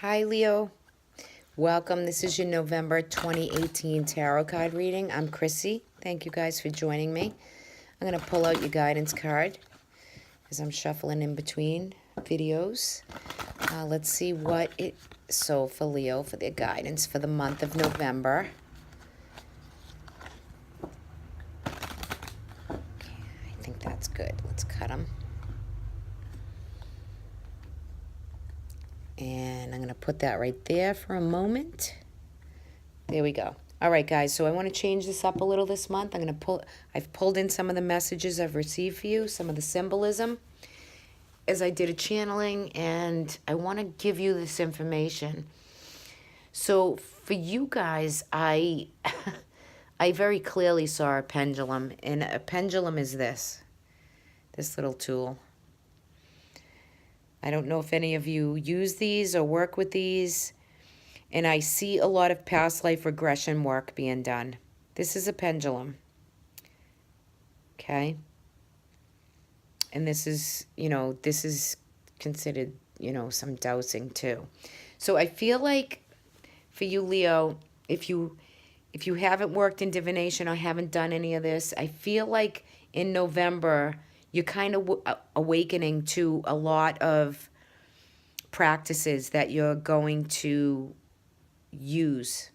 Hi, Leo. Welcome. This is your November 2018 tarot card reading. I'm Chrissy. Thank you guys for joining me. I'm going to pull out your guidance card as I'm shuffling in between videos. Let's see what it... So for Leo, for their guidance for the month of November. Okay, I think that's good. Let's cut them. And I'm going to put that right there for a moment. There we go. All right, guys, so I want to change this up a little this month. I've pulled in some of the messages I've received for you, some of the symbolism, as I did a channeling, and I want to give you this information. So for you guys, I very clearly saw a pendulum, and a pendulum is this little tool. I don't know if any of you use these or work with these, and I see a lot of past life regression work being done. This is a pendulum, okay? And this is, this is considered, some dowsing too. So I feel like for you, Leo, if you haven't worked in divination or haven't done any of this, I feel like in November, you're kind of awakening to a lot of practices that you're going to use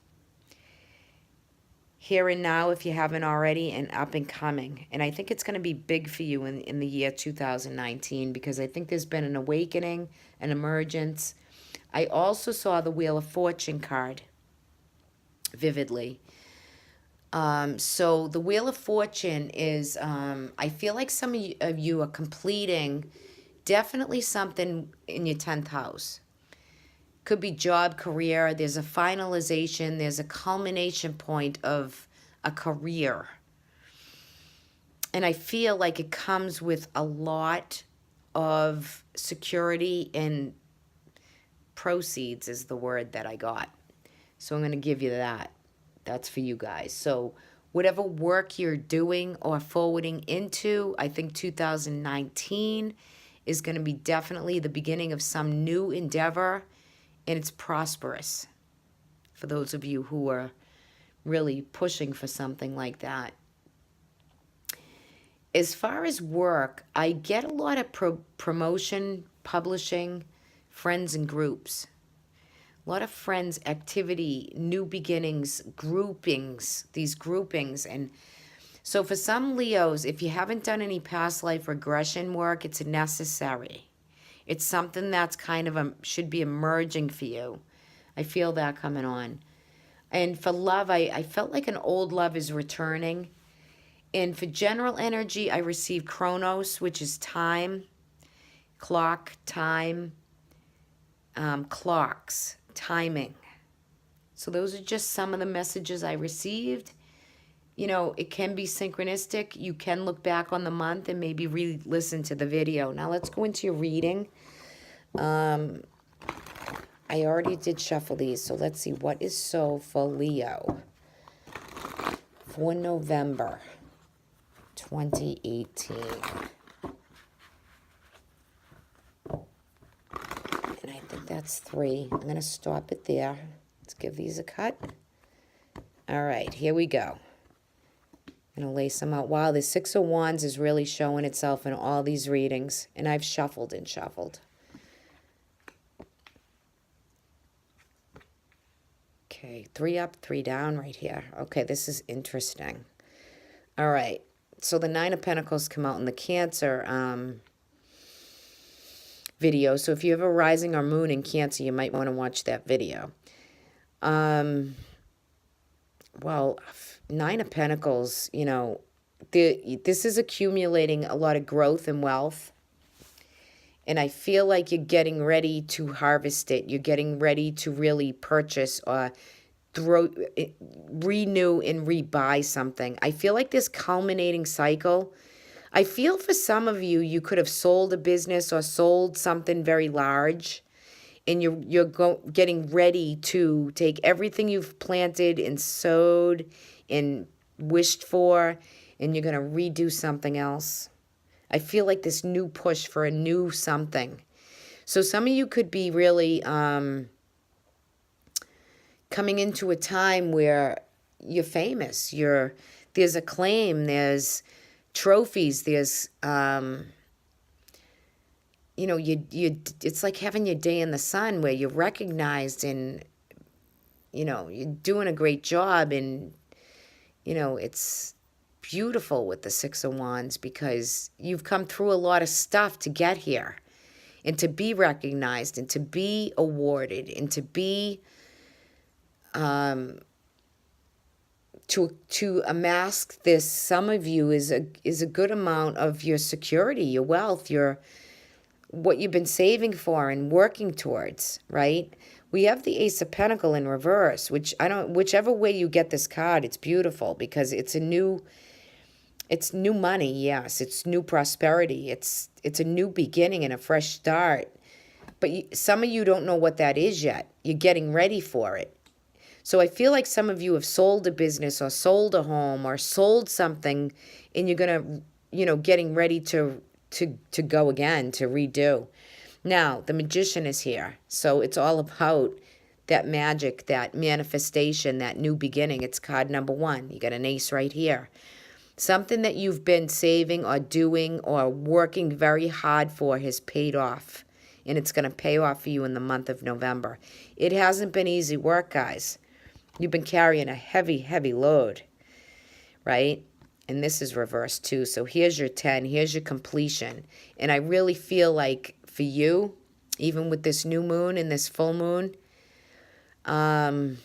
here and now if you haven't already, and up and coming. And I think it's going to be big for you in the year 2019, because I think there's been an awakening, an emergence. I also saw the Wheel of Fortune card vividly. So the Wheel of Fortune is, I feel like some of you are completing definitely something in your 10th house. Could be job, career. There's a finalization. There's a culmination point of a career. And I feel like it comes with a lot of security, and proceeds is the word that I got. So I'm going to give you that. That's for you guys. So whatever work you're doing or forwarding into, I think 2019 is going to be definitely the beginning of some new endeavor, and it's prosperous for those of you who are really pushing for something like that. As far as work, I get a lot of promotion, publishing, friends and groups. A lot of friends, activity, new beginnings, groupings, these groupings. And so for some Leos, if you haven't done any past life regression work, it's necessary. It's something that's kind of should be emerging for you. I feel that coming on. And for love, I felt like an old love is returning. And for general energy, I received Chronos, which is time, clock, time, clocks, timing. So those are just some of the messages I received. It can be synchronistic. You can look back on the month and maybe re-listen to the video. Now let's go into your reading. I already did shuffle these, so let's see what is so for Leo for November 2018. And I think that's 3. I'm going to stop it there. Let's give these a cut. All right, here we go. I'm going to lace them out. Wow, the 6 of Wands is really showing itself in all these readings. And I've shuffled and shuffled. Okay, 3 up, 3 down right here. Okay, this is interesting. All right, so the 9 of Pentacles come out in the Cancer video. So if you have a rising or moon in Cancer, you might want to watch that video. Well, 9 of Pentacles, this is accumulating a lot of growth and wealth. And I feel like you're getting ready to harvest it. You're getting ready to really purchase or renew and rebuy something. I feel like this culminating cycle. I feel for some of you, you could have sold a business or sold something very large, and you're getting ready to take everything you've planted and sowed and wished for, and you're going to redo something else. I feel like this new push for a new something. So some of you could be really coming into a time where you're famous. There's acclaim, there's trophies, there's it's like having your day in the sun where you're recognized and you're doing a great job, and it's beautiful with the Six of Wands because you've come through a lot of stuff to get here and to be recognized and to be awarded and to be to amass this, some of you, is a good amount of your security, your wealth, your what you've been saving for and working towards, right? We have the Ace of Pentacle in reverse, which whichever way you get this card, it's beautiful because it's new money, yes, it's new prosperity, it's a new beginning and a fresh start. But some of you don't know what that is yet. You're getting ready for it. So I feel like some of you have sold a business or sold a home or sold something, and you're going to, getting ready to go again, to redo. Now, the Magician is here. So it's all about that magic, that manifestation, that new beginning. It's card number 1. You got an ace right here. Something that you've been saving or doing or working very hard for has paid off. And it's going to pay off for you in the month of November. It hasn't been easy work, guys. You've been carrying a heavy, heavy load, right? And this is reversed too. So here's your 10. Here's your completion. And I really feel like for you, even with this new moon and this full moon, some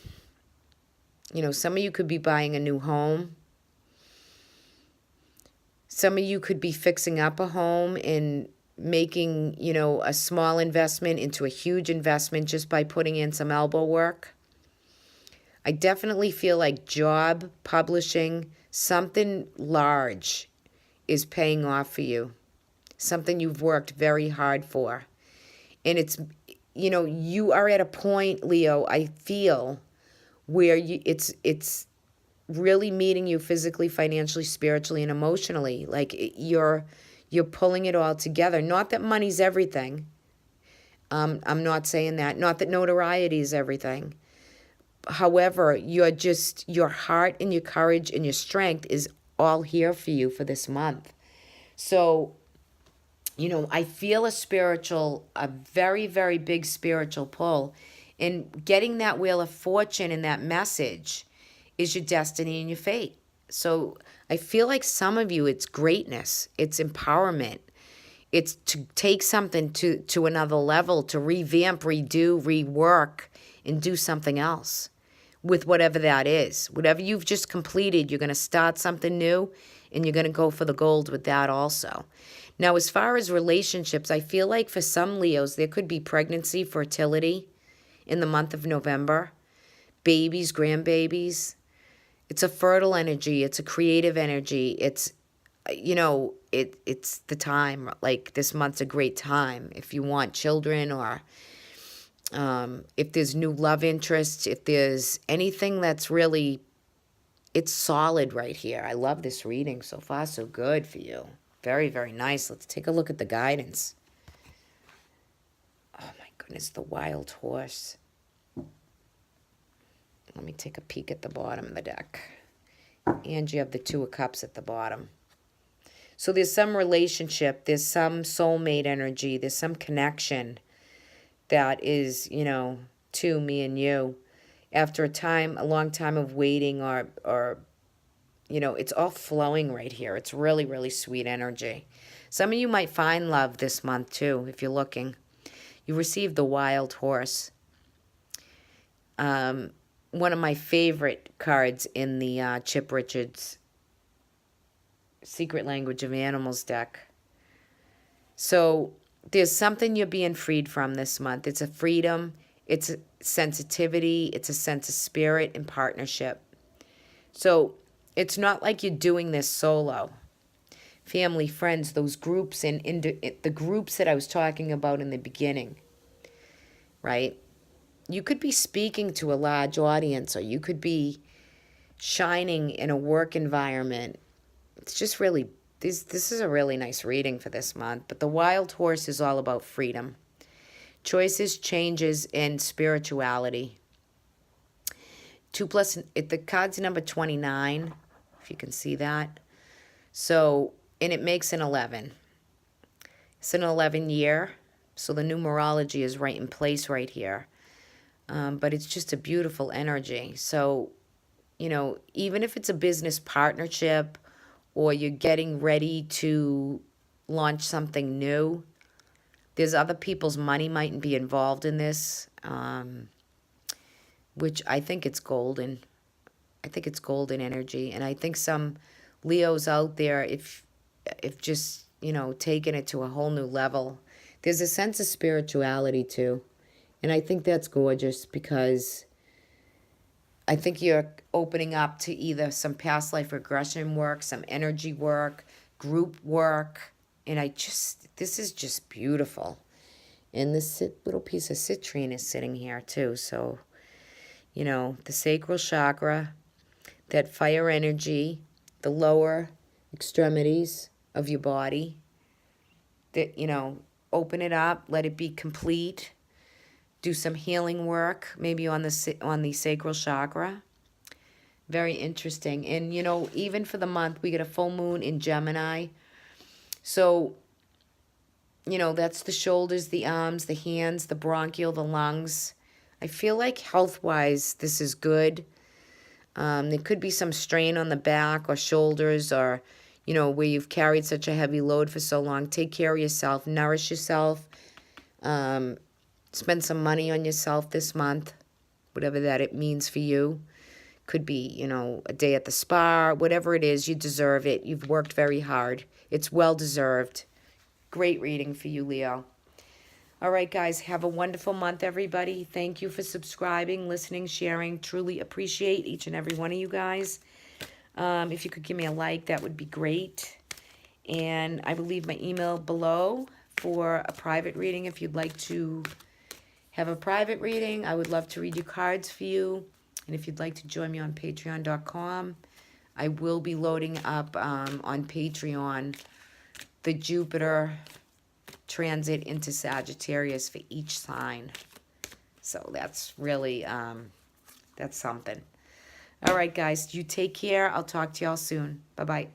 of you could be buying a new home. Some of you could be fixing up a home and making, a small investment into a huge investment just by putting in some elbow work. I definitely feel like job, publishing, something large is paying off for you. Something you've worked very hard for. And it's, you are at a point, Leo, I feel, where it's really meeting you physically, financially, spiritually, and emotionally. Like you're pulling it all together. Not that money's everything. I'm not saying that. Not that notoriety is everything. However, your heart and your courage and your strength is all here for you for this month. So, I feel a very, very big spiritual pull. And getting that Wheel of Fortune and that message is your destiny and your fate. So I feel like some of you, it's greatness, it's empowerment. It's to take something to another level, to revamp, redo, rework, and do something else with whatever that is. Whatever you've just completed, you're going to start something new, and you're going to go for the gold with that also. Now, as far as relationships, I feel like for some Leos, there could be pregnancy, fertility in the month of November, babies, grandbabies. It's a fertile energy. It's a creative energy. It's, it's the time. Like, this month's a great time if you want children, or if there's new love interests, if there's anything that's really, it's solid right here. I love this reading. So far, so good for you. Very, very nice. Let's take a look at the guidance. Oh, my goodness, the Wild Horse. Let me take a peek at the bottom of the deck. And you have the Two of Cups at the bottom. So there's some relationship, there's some soulmate energy, there's some connection that is, to me and you. After a long time of waiting, or it's all flowing right here. It's really, really sweet energy. Some of you might find love this month too, if you're looking. You received the Wild Horse. One of my favorite cards in the Chip Richards Secret Language of Animals deck. So there's something you're being freed from this month. It's a freedom, it's a sensitivity, it's a sense of spirit and partnership. So it's not like you're doing this solo. Family, friends, those groups, and the groups that I was talking about in the beginning, right? You could be speaking to a large audience, or you could be shining in a work environment. It's just really, this is a really nice reading for this month. But the Wild Horse is all about freedom, choices, changes, and spirituality. 2 plus, the card's number 29, if you can see that. So, and it makes an 11. It's an 11 year, so the numerology is right in place right here. But it's just a beautiful energy. So, you know, even if it's a business partnership or you're getting ready to launch something new, there's other people's money might be involved in this, which I think it's golden. I think it's golden energy. And I think some Leos out there, if just, you know, taking it to a whole new level, there's a sense of spirituality too. And I think that's gorgeous because I think you're opening up to either some past life regression work, some energy work, group work. And this is just beautiful. And this little piece of citrine is sitting here too. So, you know, the sacral chakra, that fire energy, the lower extremities of your body, that, you know, open it up, let it be complete. Do some healing work, maybe on the sacral chakra. Very interesting. And, you know, even for the month, we get a full moon in Gemini. So, you know, that's the shoulders, the arms, the hands, the bronchial, the lungs. I feel like health-wise, this is good. There could be some strain on the back or shoulders or, you know, where you've carried such a heavy load for so long. Take care of yourself. Nourish yourself. Spend some money on yourself this month, whatever that it means for you. Could be, you know, a day at the spa, whatever it is, you deserve it. You've worked very hard. It's well-deserved. Great reading for you, Leo. All right, guys, have a wonderful month, everybody. Thank you for subscribing, listening, sharing. Truly appreciate each and every one of you guys. If you could give me a like, that would be great. And I will leave my email below for a private reading if you'd like to have a private reading. I would love to read your cards for you. And if you'd like to join me on patreon.com, I will be loading up on Patreon the Jupiter transit into Sagittarius for each sign. So that's really, that's something. All right, guys, you take care. I'll talk to y'all soon. Bye-bye.